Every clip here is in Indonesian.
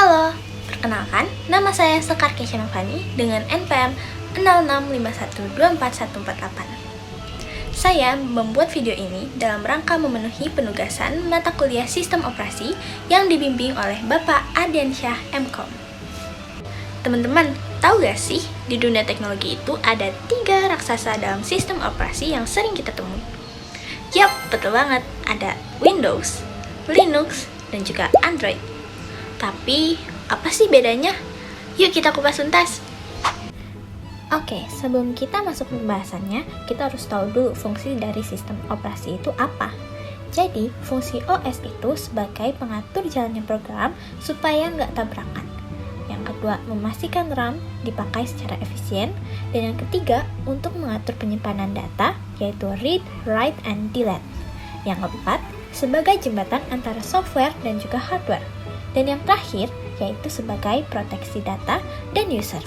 Halo, perkenalkan, nama saya Sekar Kesyanovani dengan NPM 0651241148. Saya membuat video ini dalam rangka memenuhi penugasan mata kuliah Sistem Operasi yang dibimbing oleh Bapak Ardiansyah MKom. Teman-teman, tahu gak sih, di dunia teknologi itu ada 3 raksasa dalam sistem operasi yang sering kita temui? Yap, betul banget, ada Windows, Linux, dan juga Android. Tapi, apa sih bedanya? Yuk kita kupas tuntas. Oke, sebelum kita masuk ke pembahasannya, kita harus tahu dulu fungsi dari sistem operasi itu apa. Jadi, fungsi OS itu sebagai pengatur jalannya program supaya nggak tabrakan. Yang kedua, memastikan RAM dipakai secara efisien. Dan yang ketiga, untuk mengatur penyimpanan data, yaitu read, write, and delete. Yang keempat, sebagai jembatan antara software dan juga hardware. Dan yang terakhir, yaitu sebagai proteksi data dan user.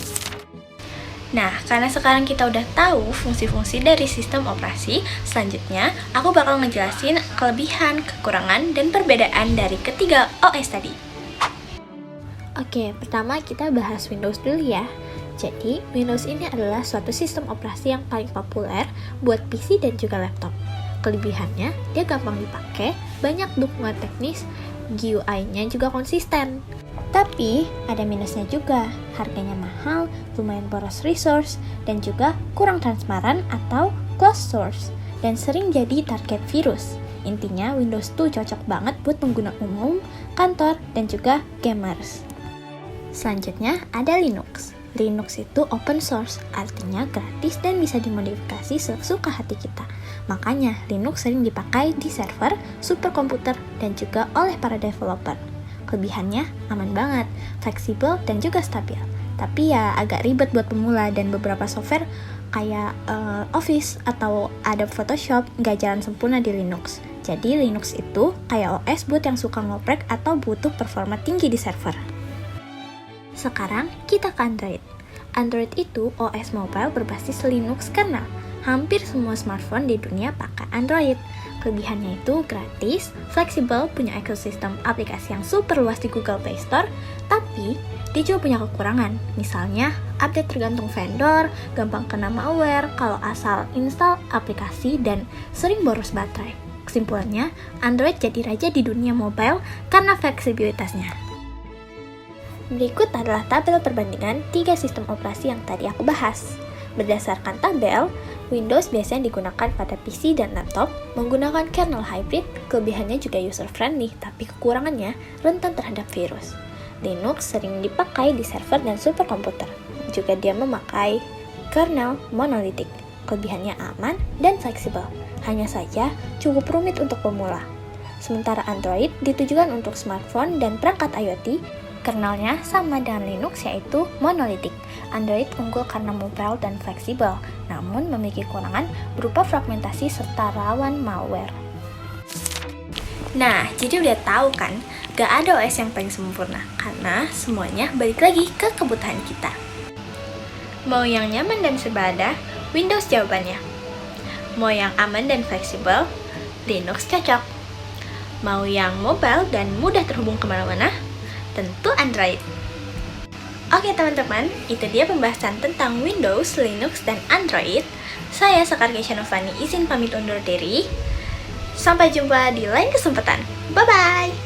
Nah, karena sekarang kita udah tahu fungsi-fungsi dari sistem operasi, selanjutnya aku bakal ngejelasin kelebihan, kekurangan, dan perbedaan dari ketiga OS tadi. Oke, pertama kita bahas Windows dulu ya. Jadi, Windows ini adalah suatu sistem operasi yang paling populer buat PC dan juga laptop. Kelebihannya, dia gampang dipakai, banyak dukungan teknis, GUI-nya juga konsisten. Tapi, ada minusnya juga. Harganya mahal, lumayan boros resource, dan juga kurang transparan atau closed source, dan sering jadi target virus. Intinya, Windows tuh cocok banget buat pengguna umum, kantor, dan juga gamers. Selanjutnya, ada Linux. Linux itu open source, artinya gratis dan bisa dimodifikasi sesuka hati kita. Makanya, Linux sering dipakai di server, superkomputer, dan juga oleh para developer. Kelebihannya aman banget, fleksibel, dan juga stabil. Tapi ya agak ribet buat pemula dan beberapa software kayak Office atau Adobe Photoshop nggak jalan sempurna di Linux. Jadi Linux itu kayak OS buat yang suka ngoprek atau butuh performa tinggi di server. Sekarang kita ke Android. Android itu OS mobile berbasis Linux kernel. Hampir semua smartphone di dunia pakai Android. Kelebihannya itu gratis, fleksibel, punya ekosistem aplikasi yang super luas di Google Play Store, tapi dia juga punya kekurangan. Misalnya, update tergantung vendor, gampang kena malware kalau asal install aplikasi, dan sering boros baterai. Kesimpulannya, Android jadi raja di dunia mobile karena fleksibilitasnya. Berikut adalah tabel perbandingan 3 sistem operasi yang tadi aku bahas. Berdasarkan tabel, Windows biasanya digunakan pada PC dan laptop, menggunakan kernel hybrid, kelebihannya juga user-friendly, tapi kekurangannya rentan terhadap virus. Linux sering dipakai di server dan superkomputer, juga dia memakai kernel monolitik, kelebihannya aman dan fleksibel, hanya saja cukup rumit untuk pemula. Sementara Android ditujukan untuk smartphone dan perangkat IoT, kernelnya sama dengan Linux yaitu monolitik. Android unggul karena mobile dan fleksibel, namun memiliki kekurangan berupa fragmentasi serta rawan malware. Nah, jadi udah tahu kan, gak ada OS yang paling sempurna, karena semuanya balik lagi ke kebutuhan kita. Mau yang nyaman dan serba ada, Windows jawabannya. Mau yang aman dan fleksibel, Linux cocok. Mau yang mobile dan mudah terhubung kemana-mana, tentu Android. Oke teman-teman, itu dia pembahasan tentang Windows, Linux, dan Android. Saya Sekar Kesyanovani izin pamit undur diri. Sampai jumpa di lain kesempatan. Bye-bye!